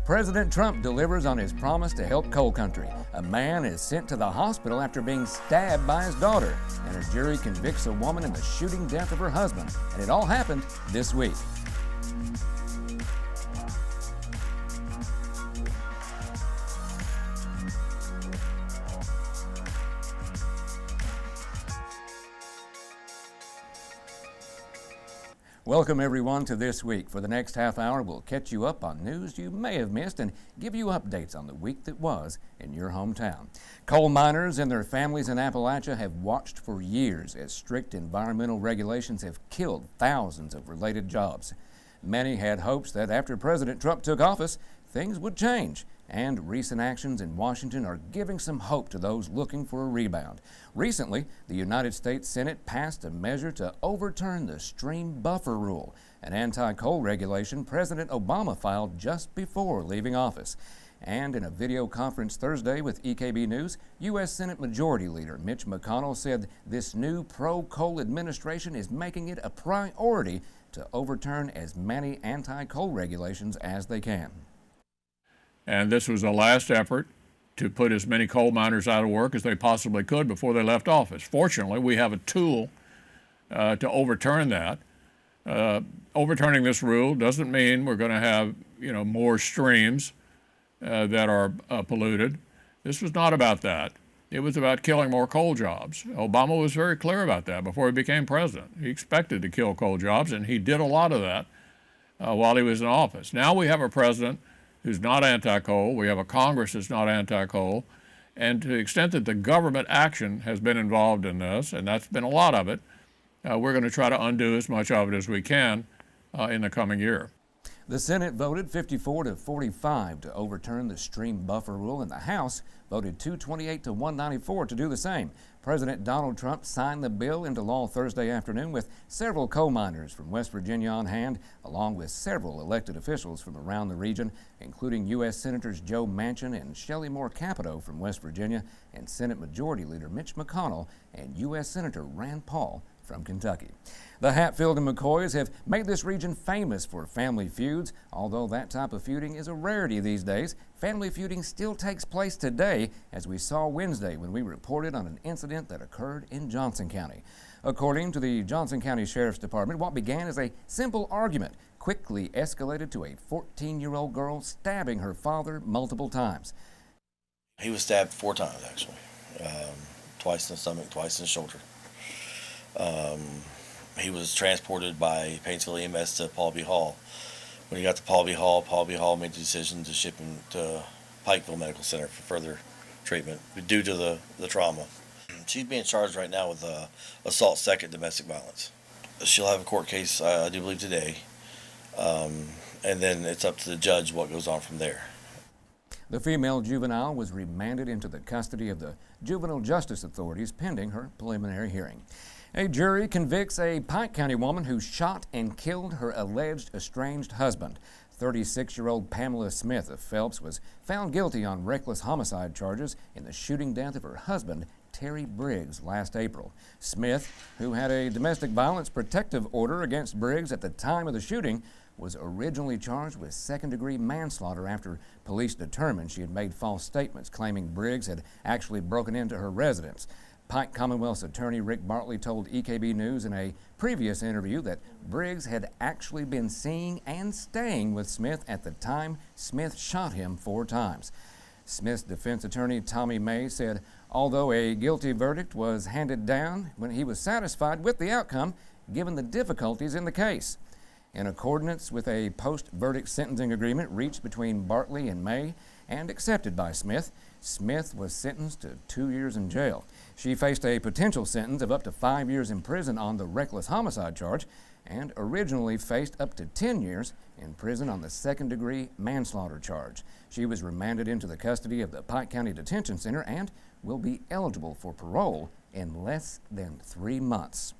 President Trump delivers on his promise to help coal country. A man is sent to the hospital after being stabbed by his daughter, and a jury convicts a woman in the shooting death of her husband. And it all happened this week. Welcome everyone to This Week. For the next half hour, we'll catch you up on news you may have missed and give you updates on the week that was in your hometown. Coal miners and their families in Appalachia have watched for years as strict environmental regulations have killed thousands of related jobs. Many had hopes that after President Trump took office, things would change. And recent actions in Washington are giving some hope to those looking for a rebound. Recently, the United States Senate passed a measure to overturn the stream buffer rule, an anti-coal regulation President Obama filed just before leaving office. And in a video conference Thursday with EKB News, U.S. Senate Majority Leader Mitch McConnell said this new pro-coal administration is making it a priority to overturn as many anti-coal regulations as they can. And this was a last effort to put as many coal miners out of work as they possibly could before they left office. Fortunately, we have a tool to overturn that. Overturning this rule doesn't mean we're going to have, more streams that are polluted. This was not about that. It was about killing more coal jobs. Obama was very clear about that before he became president. He expected to kill coal jobs, and he did a lot of that while he was in office. Now we have a president who's not anti-coal. We have a Congress that's not anti-coal. And to the extent that the government action has been involved in this, and that's been a lot of it, we're going to try to undo as much of it as we can in the coming year. The Senate voted 54-45 to overturn the stream buffer rule, and the House voted 228-194 to do the same. President Donald Trump signed the bill into law Thursday afternoon with several coal miners from West Virginia on hand, along with several elected officials from around the region, including U.S. Senators Joe Manchin and Shelley Moore Capito from West Virginia, and Senate Majority Leader Mitch McConnell and U.S. Senator Rand Paul from Kentucky. The Hatfield and McCoys have made this region famous for family feuds. Although that type of feuding is a rarity these days, family feuding still takes place today, as we saw Wednesday when we reported on an incident that occurred in Johnson County. According to the Johnson County Sheriff's Department, what began as a simple argument quickly escalated to a 14-year-old girl stabbing her father multiple times. He was stabbed 4 times, actually. Twice in the stomach, twice in the shoulder. He was transported by Painesville EMS to Paul B. Hall. When he got to Paul B. Hall made the decision to ship him to Pikeville Medical Center for further treatment due to the trauma. She's being charged right now with assault second domestic violence. She'll have a court case, I do believe, today, and then it's up to the judge what goes on from there. The female juvenile was remanded into the custody of the Juvenile Justice Authorities pending her preliminary hearing. A jury convicts a Pike County woman who shot and killed her alleged estranged husband. 36-year-old Pamela Smith of Phelps was found guilty on reckless homicide charges in the shooting death of her husband, Terry Briggs, last April. Smith, who had a domestic violence protective order against Briggs at the time of the shooting, was originally charged with second-degree manslaughter after police determined she had made false statements claiming Briggs had actually broken into her residence. Pike Commonwealth's attorney Rick Bartley told EKB News in a previous interview that Briggs had actually been seeing and staying with Smith at the time Smith shot him 4 times. Smith's defense attorney Tommy May said although a guilty verdict was handed down, when he was satisfied with the outcome given the difficulties in the case. In accordance with a post-verdict sentencing agreement reached between Bartley and May and accepted by Smith, Smith was sentenced to 2 years in jail. She faced a potential sentence of up to 5 years in prison on the reckless homicide charge and originally faced up to 10 years in prison on the second-degree manslaughter charge. She was remanded into the custody of the Pike County Detention Center and will be eligible for parole in less than 3 months.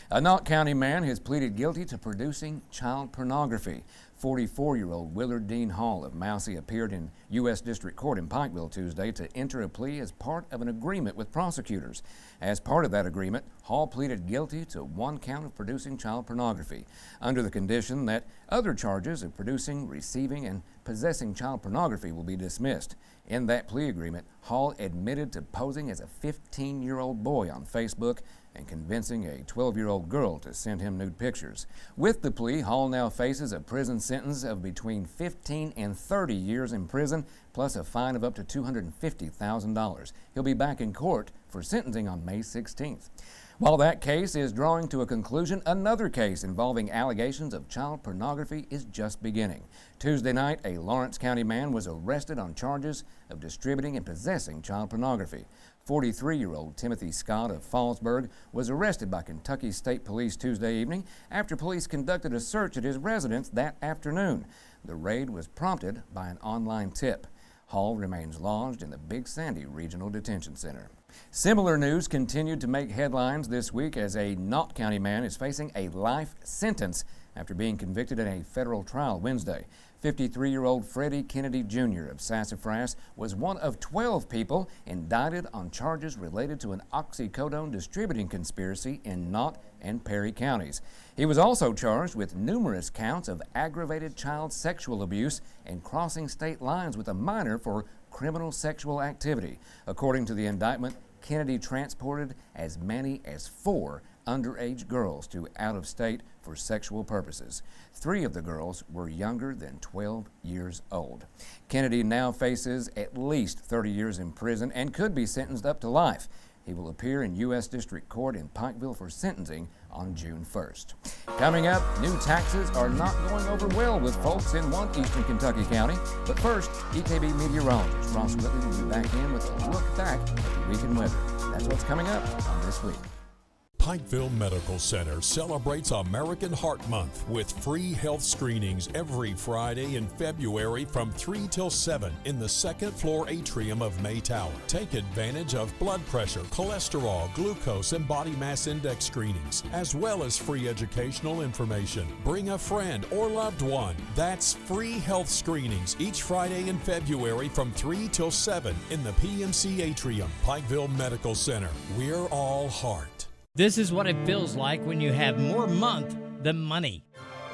A Knott County man has pleaded guilty to producing child pornography. 44-year-old Willard Dean Hall of Mousy appeared in U.S. District Court in Pikeville Tuesday to enter a plea as part of an agreement with prosecutors. As part of that agreement, Hall pleaded guilty to 1 count of producing child pornography, under the condition that other charges of producing, receiving, and possessing child pornography will be dismissed. In that plea agreement, Hall admitted to posing as a 15-year-old boy on Facebook and convincing a 12-year-old girl to send him nude pictures. With the plea, Hall now faces a prison sentence of between 15 and 30 years in prison, plus a fine of up to $250,000. He'll be back in court for sentencing on May 16th. While that case is drawing to a conclusion, another case involving allegations of child pornography is just beginning. Tuesday night, a Lawrence County man was arrested on charges of distributing and possessing child pornography. 43-year-old Timothy Scott of Fallsburg was arrested by Kentucky State Police Tuesday evening after police conducted a search at his residence that afternoon. The raid was prompted by an online tip. Hall remains lodged in the Big Sandy Regional Detention Center. Similar news continued to make headlines this week as a Knott County man is facing a life sentence after being convicted in a federal trial Wednesday. 53-year-old Freddie Kennedy Jr. of Sassafras was one of 12 people indicted on charges related to an oxycodone distributing conspiracy in Knott and Perry counties. He was also charged with numerous counts of aggravated child sexual abuse and crossing state lines with a minor for criminal sexual activity. According to the indictment, Kennedy transported as many as 4 underage girls to out of state for sexual purposes. 3 of the girls were younger than 12 years old. Kennedy now faces at least 30 years in prison and could be sentenced up to life. He will appear in U.S. District Court in Pikeville for sentencing on June 1st. Coming up, new taxes are not going over well with folks in one eastern Kentucky county. But first, EKB meteorologist Ross Whitley will be back in with a look back at the week in weather. That's what's coming up on This Week. Pikeville Medical Center celebrates American Heart Month with free health screenings every Friday in February from 3 till 7 in the second floor atrium of May Tower. Take advantage of blood pressure, cholesterol, glucose, and body mass index screenings, as well as free educational information. Bring a friend or loved one. That's free health screenings each Friday in February from 3 till 7 in the PMC atrium. Pikeville Medical Center. We're all heart. This is what it feels like when you have more month than money.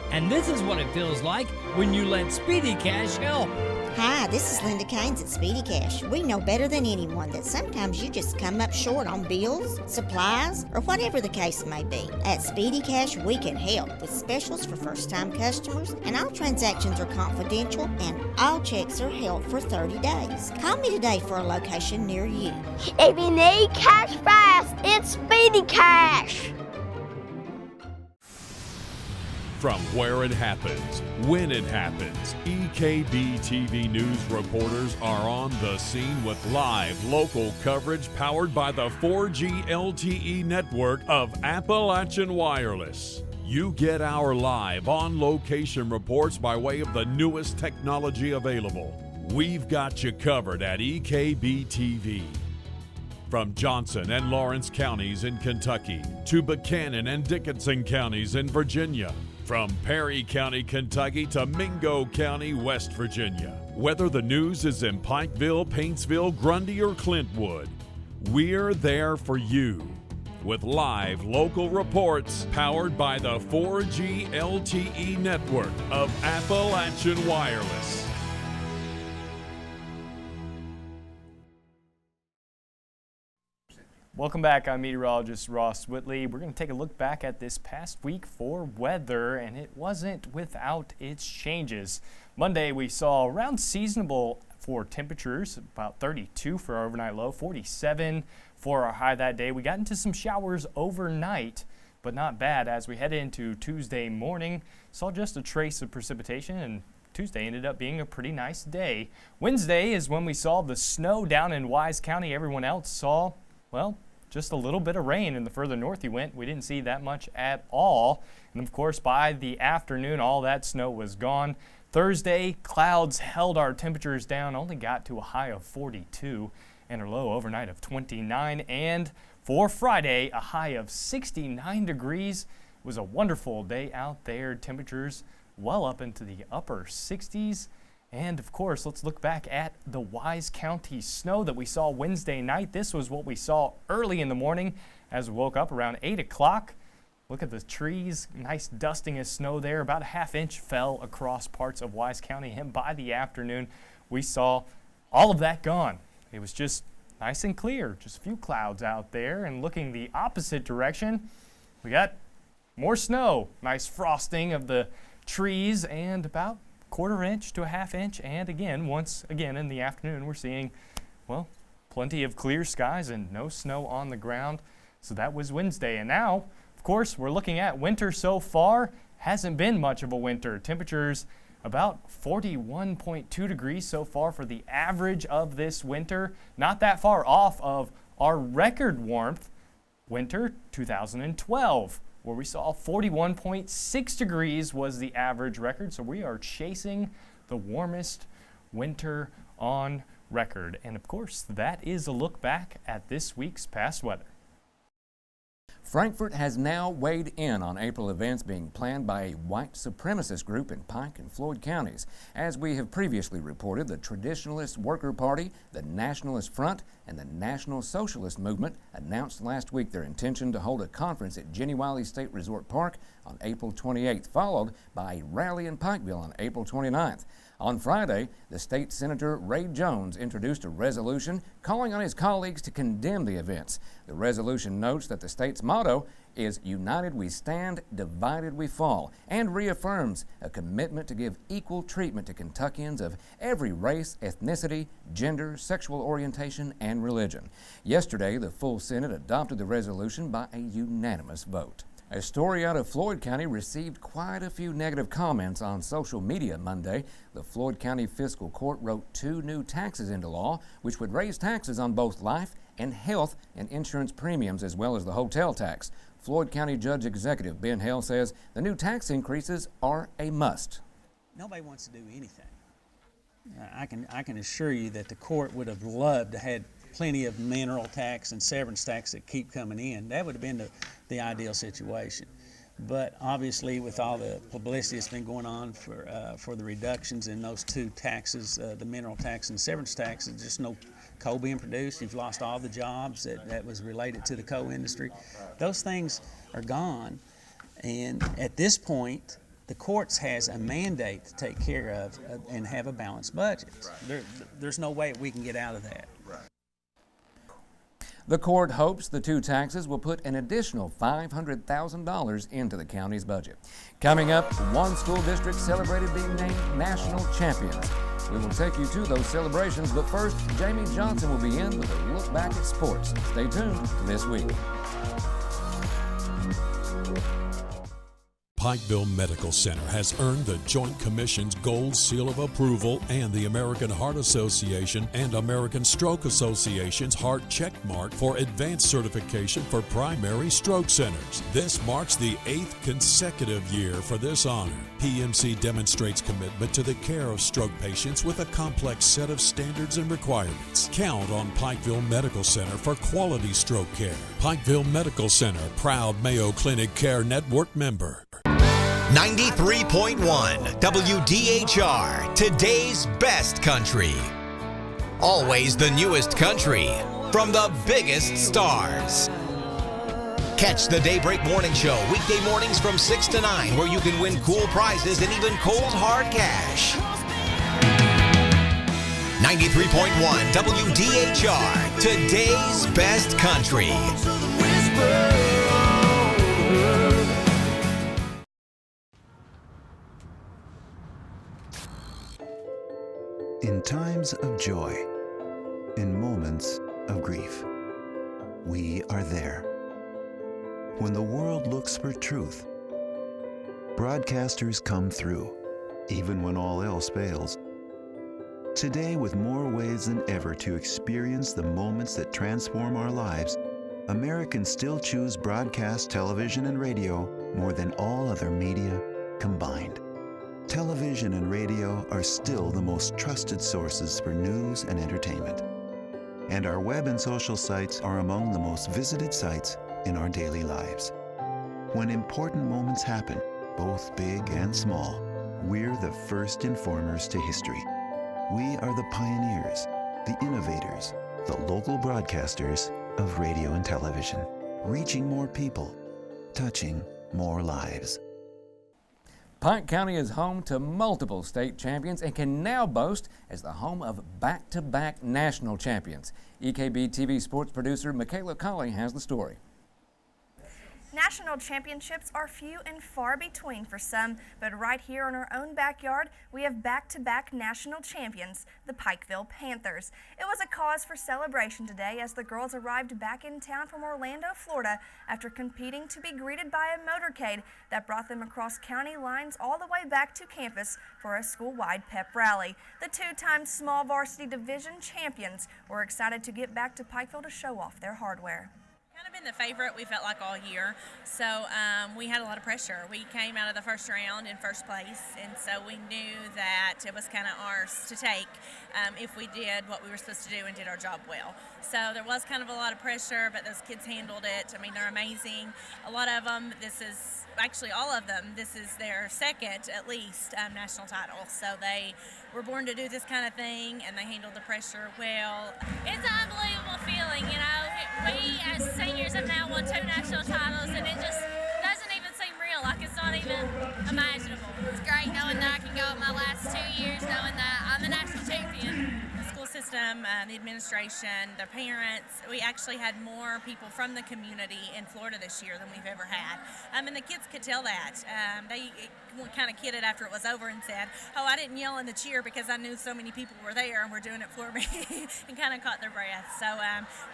And this is what it feels like when you let Speedy Cash help. Hi, this is Linda Keynes at Speedy Cash. We know better than anyone that sometimes you just come up short on bills, supplies, or whatever the case may be. At Speedy Cash, we can help with specials for first-time customers, and all transactions are confidential, and all checks are held for 30 days. Call me today for a location near you. If you need cash fast, it's Speedy Cash. From where it happens, when it happens, EKB TV News reporters are on the scene with live local coverage powered by the 4G LTE network of Appalachian Wireless. You get our live on-location reports by way of the newest technology available. We've got you covered at EKB TV. From Johnson and Lawrence counties in Kentucky to Buchanan and Dickinson counties in Virginia. From Perry County, Kentucky to Mingo County, West Virginia. Whether the news is in Pikeville, Paintsville, Grundy, or Clintwood, we're there for you with live local reports powered by the 4G LTE network of Appalachian Wireless. Welcome back. I'm meteorologist Ross Whitley. We're going to take a look back at this past week for weather, and it wasn't without its changes. Monday, we saw around seasonable for temperatures, about 32 for our overnight low, 47 for our high that day. We got into some showers overnight, but not bad. As we head into Tuesday morning, saw just a trace of precipitation, and Tuesday ended up being a pretty nice day. Wednesday is when we saw the snow down in Wise County. Everyone else saw, well, just a little bit of rain, and the further north you went, we didn't see that much at all. And of course, by the afternoon, all that snow was gone. Thursday, clouds held our temperatures down, only got to a high of 42 and a low overnight of 29. And for Friday, a high of 69 degrees. It was a wonderful day out there. Temperatures well up into the upper 60s. And of course, let's look back at the Wise County snow that we saw Wednesday night. This was what we saw early in the morning as we woke up around 8 o'clock. Look at the trees, nice dusting of snow there. About a half-inch fell across parts of Wise County, and by the afternoon, we saw all of that gone. It was just nice and clear, just a few clouds out there. And looking the opposite direction, we got more snow, nice frosting of the trees, and about quarter inch to a half inch. And again, once again in the afternoon, we're seeing, well, plenty of clear skies and no snow on the ground. So that was Wednesday. And now, of course, we're looking at winter so far. Hasn't been much of a winter. Temperatures about 41.2 degrees so far for the average of this winter. Not that far off of our record warmth winter 2012, where we saw 41.6 degrees was the average record. So we are chasing the warmest winter on record. And of course, that is a look back at this week's past weather. Frankfort has now weighed in on April events being planned by a white supremacist group in Pike and Floyd counties. As we have previously reported, the Traditionalist Worker Party, the Nationalist Front, and the National Socialist Movement announced last week their intention to hold a conference at Jenny Wiley State Resort Park on April 28th, followed by a rally in Pikeville on April 29th. On Friday, the state senator Ray Jones introduced a resolution calling on his colleagues to condemn the events. The resolution notes that the state's motto is "United we stand, divided we fall," and reaffirms a commitment to give equal treatment to Kentuckians of every race, ethnicity, gender, sexual orientation, and religion. Yesterday, the full Senate adopted the resolution by a unanimous vote. A story out of Floyd County received quite a few negative comments on social media Monday. The Floyd County Fiscal Court wrote 2 new taxes into law, which would raise taxes on both life and health and insurance premiums, as well as the hotel tax. Floyd County Judge Executive Ben Hale says the new tax increases are a must. Nobody wants to do anything. I can assure you that the court would have loved to have plenty of mineral tax and severance tax that keep coming in. That would have been the ideal situation. But obviously, with all the publicity that's been going on for the reductions in those 2 taxes, the mineral tax and severance tax, there's just no coal being produced. You've lost all the jobs that was related to the coal industry. Those things are gone. And at this point, the courts has a mandate to take care of and have a balanced budget. There's no way we can get out of that. The court hopes the 2 taxes will put an additional $500,000 into the county's budget. Coming up, 1 school district celebrated being named national champions. We will take you to those celebrations, but first, Jamie Johnson will be in with a look back at sports. Stay tuned to This Week. Pikeville Medical Center has earned the Joint Commission's Gold Seal of Approval and the American Heart Association and American Stroke Association's Heart Check Mark for advanced certification for primary stroke centers. This marks the 8th consecutive year for this honor. PMC demonstrates commitment to the care of stroke patients with a complex set of standards and requirements. Count on Pikeville Medical Center for quality stroke care. Pikeville Medical Center, proud Mayo Clinic Care Network member. 93.1 WDHR, today's best country. Always the newest country from the biggest stars. Catch the Daybreak Morning Show weekday mornings from 6 to 9, where you can win cool prizes and even cold hard cash. 93.1 WDHR, today's best country. In times of joy, in moments of grief, we are there. When the world looks for truth, broadcasters come through, even when all else fails. Today, with more ways than ever to experience the moments that transform our lives, Americans still choose broadcast television and radio more than all other media combined. Television and radio are still the most trusted sources for news and entertainment. And our web and social sites are among the most visited sites in our daily lives. When important moments happen, both big and small, We're the first informers to history. We are the pioneers, the innovators, the local broadcasters of radio and television, reaching more people, touching more lives. Pike County is home to multiple state champions and can now boast as the home of back-to-back national champions. EKB TV sports producer Michaela Colley has the story. National championships are few and far between for some, but right here in our own backyard, we have back-to-back national champions, the Pikeville Panthers. It was a cause for celebration today as the girls arrived back in town from Orlando, Florida, after competing to be greeted by a motorcade that brought them across county lines all the way back to campus for a school-wide pep rally. The two-time small varsity division champions were excited to get back to Pikeville to show off their hardware. Kind of been the favorite, we felt like, all year, so we had a lot of pressure. We came out of the first round in first place, and so we knew that it was kind of ours to take if we did what we were supposed to do and did our job well. So there was kind of a lot of pressure, but those kids handled it. I mean, they're amazing. A lot of them, actually all of them, this is their second, at least, national title. So they were born to do this kind of thing, and they handled the pressure well. It's an unbelievable feeling, you know. We as seniors have now won 2 national titles, and it just doesn't even seem real, like it's not even imaginable. It's great knowing that I can go my last 2 years knowing that I'm the national champion. School system, the administration, the parents. We actually had more people from the community in Florida this year than we've ever had. And the kids could tell that. They kind of kidded after it was over and said, "Oh, I didn't yell in the cheer because I knew so many people were there and were doing it for me," and kind of caught their breath. So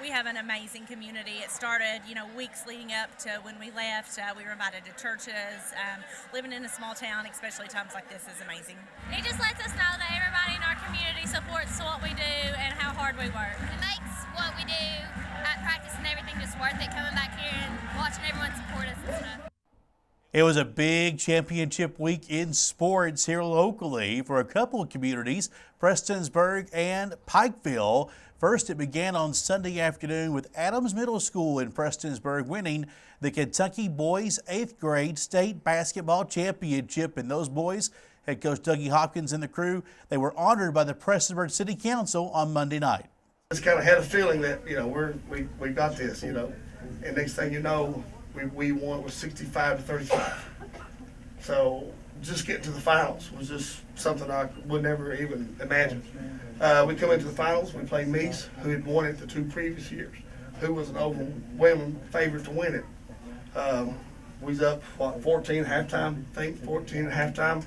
we have an amazing community. It started, weeks leading up to when we left. We were invited to churches. Living in a small town, especially times like this, is amazing. It just lets us know that everybody in our community supports what we do and how hard we work. It makes what we do at practice and everything just worth it, coming back here and watching everyone support us and stuff. It was a big championship week in sports here locally for a couple of communities, Prestonsburg and Pikeville. First, it began on Sunday afternoon with Adams Middle School in Prestonsburg winning the Kentucky Boys 8th grade state basketball championship. And those boys, head coach Dougie Hopkins and the crew, they were honored by the Prestonsburg City Council on Monday night. Just kind of had a feeling that, we got this, and next thing you know, we won with 65-35. So just getting to the finals was just something I would never even imagine. We come into the finals, we played Meese, who had won it the 2 previous years, who was an overwhelming favorite to win it. We was up, 14 at halftime, I think, 14 at halftime,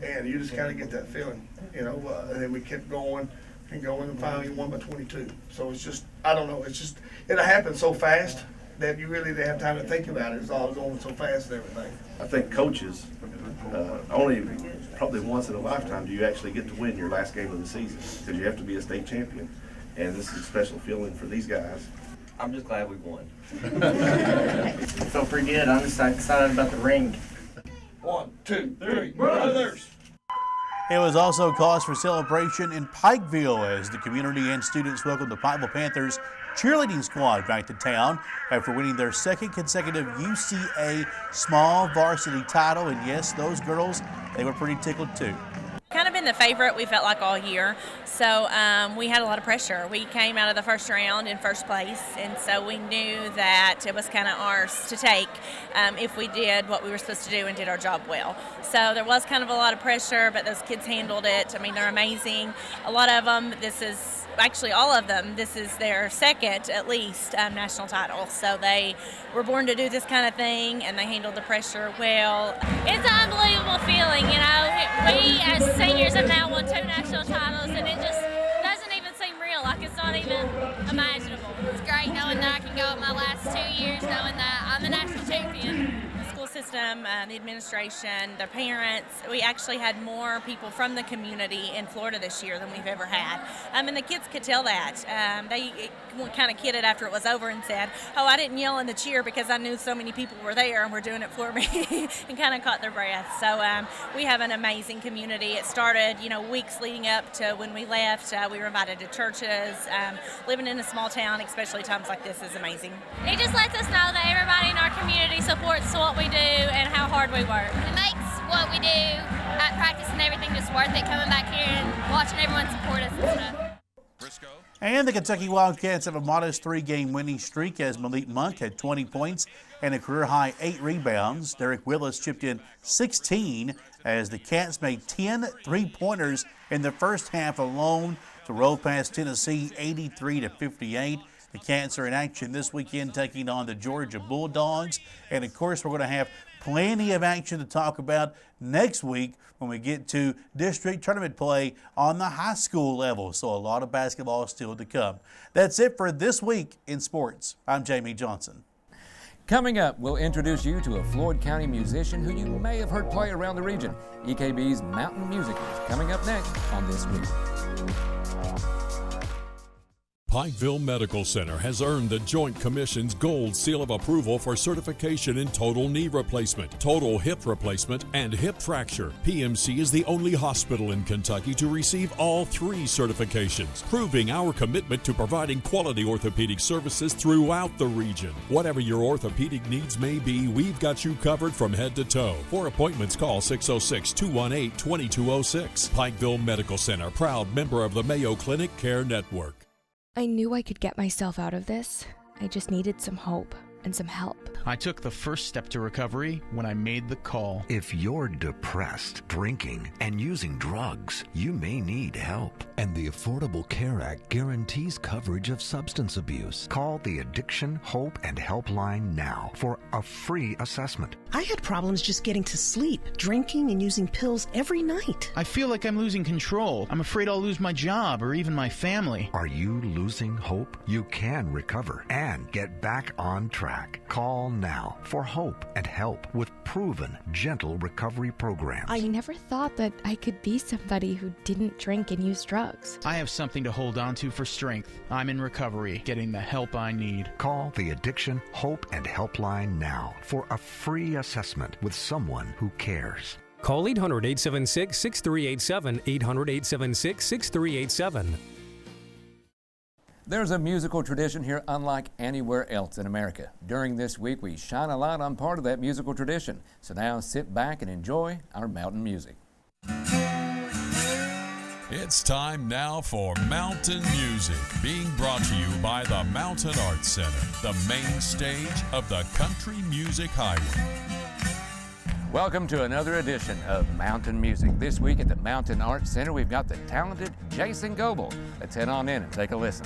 and you just kind of get that feeling, and then we kept going and finally won by 22. So it's just, I don't know, it happened so fast that you really didn't have time to think about it. It's all going so fast and everything. I think coaches, only probably once in a lifetime do you actually get to win your last game of the season, because you have to be a state champion. And this is a special feeling for these guys. I'm just glad we won. I felt pretty good. I'm just excited about the ring. 1, 2, 3, brothers! It was also cause for celebration in Pikeville as the community and students welcomed the Pikeville Panthers cheerleading squad back to town after winning their 2nd consecutive UCA small varsity title. And yes, those girls, they were pretty tickled too. Kind of been the favorite, we felt like, all year, so we had a lot of pressure. We came out of the first round in first place, and so we knew that it was kind of ours to take if we did what we were supposed to do and did our job well. So there was kind of a lot of pressure, but those kids handled it. I mean, they're amazing. A lot of them, actually all of them, this is their second, at least, national title. So they were born to do this kind of thing, and they handled the pressure well. It's an unbelievable feeling, We as seniors have now won 2 national titles, and it just doesn't even seem real, like it's not even imaginable. It's great knowing that I can go my last 2 years knowing that I'm the national champion. School system, the administration, the parents. We actually had more people from the community in Florida this year than we've ever had. And the kids could tell that. They kind of kidded after it was over and said, "Oh, I didn't yell in the cheer because I knew so many people were there and were doing it for me," and kind of caught their breath. So we have an amazing community. It started, weeks leading up to when we left. We were invited to churches. Living in a small town, especially times like this, is amazing. It just lets us know that everybody in our community supports what we do and how hard we work. It makes what we do at practice and everything just worth it, coming back here and watching everyone support us and stuff. And the Kentucky Wildcats have a modest 3-game winning streak as Malik Monk had 20 points and a career-high 8 rebounds. Derek Willis chipped in 16 as the Cats made 10 3-pointers in the first half alone to roll past Tennessee 83-58. The Cats are in action this weekend taking on the Georgia Bulldogs. And, of course, we're going to have plenty of action to talk about next week when we get to district tournament play on the high school level. So a lot of basketball still to come. That's it for This Week in Sports. I'm Jamie Johnson. Coming up, we'll introduce you to a Floyd County musician who you may have heard play around the region. EKB's Mountain Music is coming up next on This Week. Pikeville Medical Center has earned the Joint Commission's Gold Seal of Approval for certification in total knee replacement, total hip replacement, and hip fracture. PMC is the only hospital in Kentucky to receive all 3 certifications, proving our commitment to providing quality orthopedic services throughout the region. Whatever your orthopedic needs may be, we've got you covered from head to toe. For appointments, call 606-218-2206. Pikeville Medical Center, proud member of the Mayo Clinic Care Network. I knew I could get myself out of this. I just needed some hope and some help. I took the first step to recovery when I made the call. If you're depressed, drinking, and using drugs, you may need help. And the Affordable Care Act guarantees coverage of substance abuse. Call the Addiction, Hope, and Helpline now for a free assessment. I had problems just getting to sleep, drinking and using pills every night. I feel like I'm losing control. I'm afraid I'll lose my job or even my family. Are you losing hope? You can recover and get back on track. Call now for hope and help with proven, gentle recovery programs. I never thought that I could be somebody who didn't drink and use drugs. I have something to hold on to for strength. I'm in recovery, getting the help I need. Call the Addiction, Hope, and Helpline now for a free assessment with someone who cares. Call 800-876-6387, 800-876-6387. There's a musical tradition here unlike anywhere else in America. During this week, we shine a light on part of that musical tradition. So now sit back and enjoy our mountain music. It's time now for Mountain Music, being brought to you by the Mountain Arts Center, the main stage of the Country Music Highway. Welcome to another edition of Mountain Music. This week at the Mountain Arts Center, we've got the talented Jason Goebel. Let's head on in and take a listen.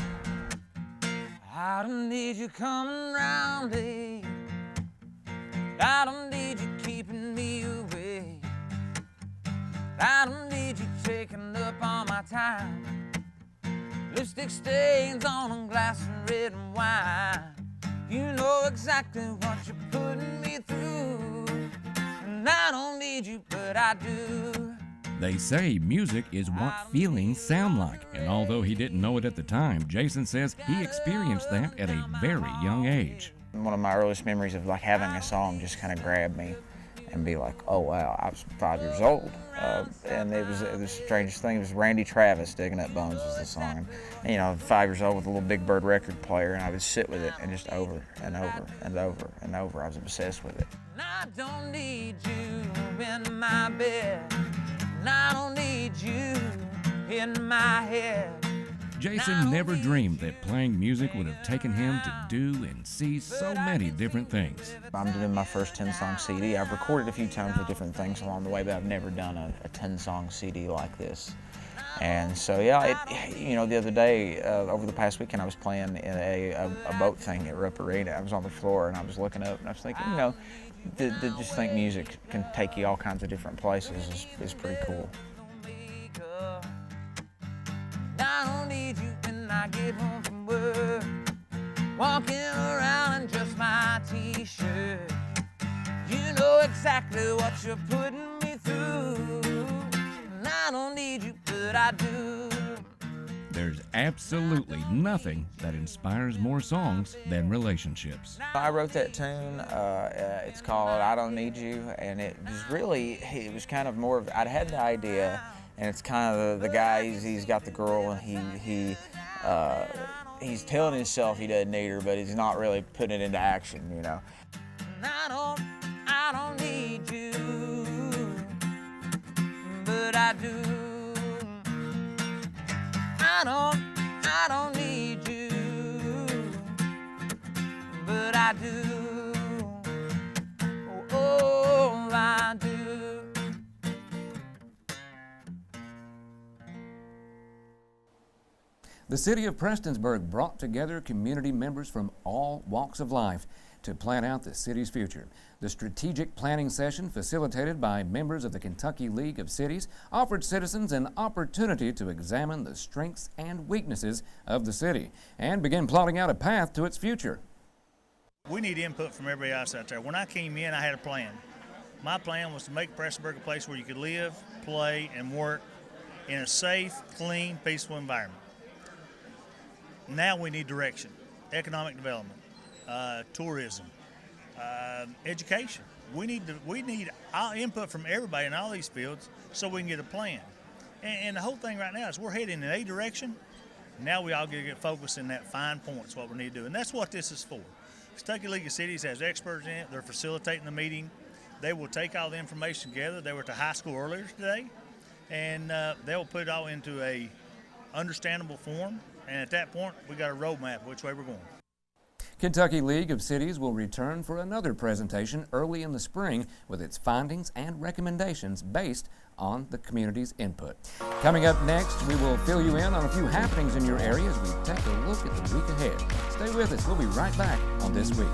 I don't need you coming round, eh? I don't need you keeping me away. I don't need you taking up all my time. Lipstick stains on a glass of red and wine. You know exactly what you're putting me through. And I don't need you, but I do. They say music is what feelings sound like, and although he didn't know it at the time, Jason says he experienced that at a very young age. One of my earliest memories of like having a song just kind of grab me and be like, oh wow, I was 5 years old. And it was the strangest thing. It was Randy Travis, Digging Up Bones was the song. And, you know, 5 years old with a little Big Bird record player, and I would sit with it and just over and over and over and over. I was obsessed with it. I don't need you in my bed. And I don't need you in my head. Jason never dreamed that playing music would have taken him to do and see so many different things. I'm doing my first 10-song CD. I've recorded a few times with different things along the way, but I've never done a 10-song CD like this. And so, yeah, you know, the other day, over the past weekend, I was playing in a boat thing at Rupp Arena. I was on the floor, and I was looking up, and I was thinking, you know, to just think music can take you all kinds of different places is pretty cool. I don't need you when I get home from work. Walking around in just my t-shirt. You know exactly what you're putting me through. And I don't need you, but I do. There's absolutely nothing that inspires more songs than relationships. I wrote that tune. It's called I Don't Need You, and it was kind of more of, I'd had the idea, and it's kind of the guy, he's got the girl, and he's telling himself he doesn't need her, but he's not really putting it into action, you know. I don't need you. but I do. I don't need you, but I do. Oh, I do. The city of Prestonsburg brought together community members from all walks of life to plan out the city's future. The strategic planning session, facilitated by members of the Kentucky League of Cities, offered citizens an opportunity to examine the strengths and weaknesses of the city and begin plotting out a path to its future. We need input from everybody else out there. When I came in, I had a plan. My plan was to make Prestonsburg a place where you could live, play, and work in a safe, clean, peaceful environment. Now we need direction, economic development, tourism, education. We need our input from everybody in all these fields so we can get a plan. And the whole thing right now is we're heading in a direction. Now we all get focused in that fine points, what we need to do. And that's what this is for. Kentucky League of Cities has experts in it. They're facilitating the meeting. They will take all the information together. They were at the high school earlier today, and they will put it all into a understandable form. And at that point, we got a roadmap which way we're going. Kentucky League of Cities will return for another presentation early in the spring with its findings and recommendations based on the community's input. Coming up next, we will fill you in on a few happenings in your area as we take a look at the week ahead. Stay with us. We'll be right back on This Week.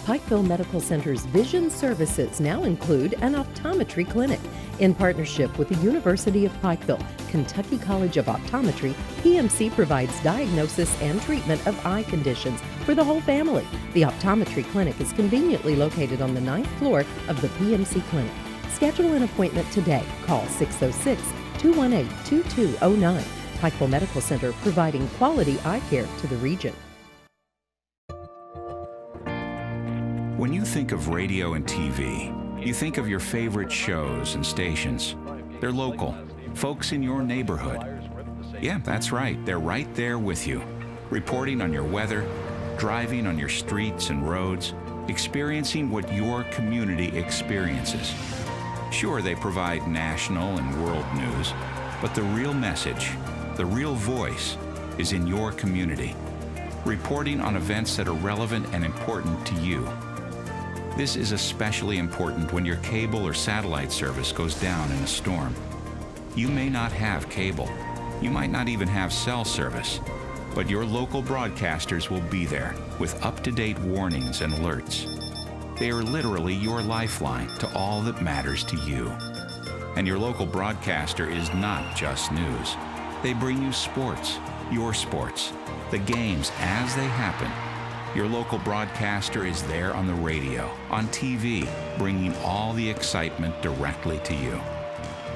Pikeville Medical Center's vision services now include an optometry clinic. In partnership with the University of Pikeville, Kentucky College of Optometry, PMC provides diagnosis and treatment of eye conditions for the whole family. The optometry clinic is conveniently located on the 9th floor of the PMC clinic. Schedule an appointment today. Call 606-218-2209. Pikeville Medical Center, providing quality eye care to the region. When you think of radio and TV, you think of your favorite shows and stations. They're local, folks in your neighborhood. Yeah, that's right, they're right there with you, reporting on your weather, driving on your streets and roads, experiencing what your community experiences. Sure, they provide national and world news, but the real message, the real voice, is in your community, reporting on events that are relevant and important to you. This is especially important when your cable or satellite service goes down in a storm. You may not have cable. You might not even have cell service. But your local broadcasters will be there with up-to-date warnings and alerts. They are literally your lifeline to all that matters to you. And your local broadcaster is not just news. They bring you sports, your sports, the games as they happen. Your local broadcaster is there on the radio, on TV, bringing all the excitement directly to you.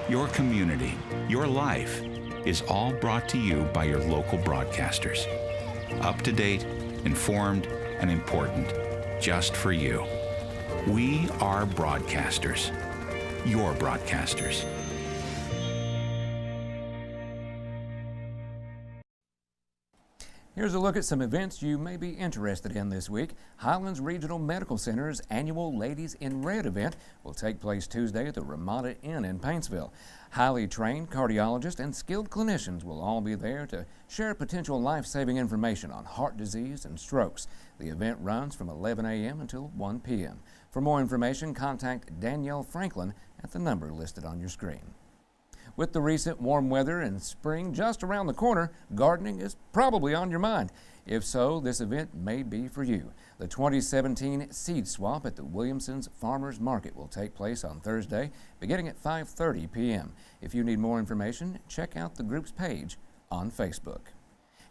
Your community, your life, is all brought to you by your local broadcasters. Up to date, informed, and important, just for you. We are broadcasters, your broadcasters. Here's a look at some events you may be interested in this week. Highlands Regional Medical Center's annual Ladies in Red event will take place Tuesday at the Ramada Inn in Paintsville. Highly trained cardiologists and skilled clinicians will all be there to share potential life-saving information on heart disease and strokes. The event runs from 11 a.m. until 1 p.m. For more information, contact Danielle Franklin at the number listed on your screen. With the recent warm weather and spring just around the corner, gardening is probably on your mind. If so, this event may be for you. The 2017 Seed Swap at the Williamson's Farmers Market will take place on Thursday, beginning at 5:30 p.m. If you need more information, check out the group's page on Facebook.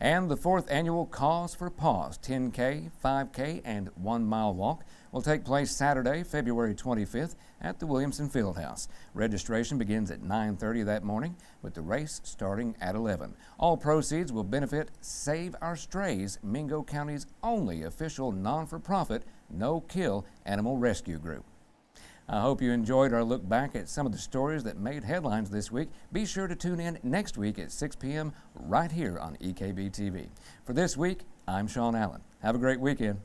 And the 4th annual Cause for Pause 10K, 5K, and 1 mile walk will take place Saturday, February 25th at the Williamson Fieldhouse. Registration begins at 9:30 that morning, with the race starting at 11. All proceeds will benefit Save Our Strays, Mingo County's only official non-for-profit, no-kill animal rescue group. I hope you enjoyed our look back at some of the stories that made headlines this week. Be sure to tune in next week at 6 p.m. right here on EKB TV. For This Week, I'm Sean Allen. Have a great weekend.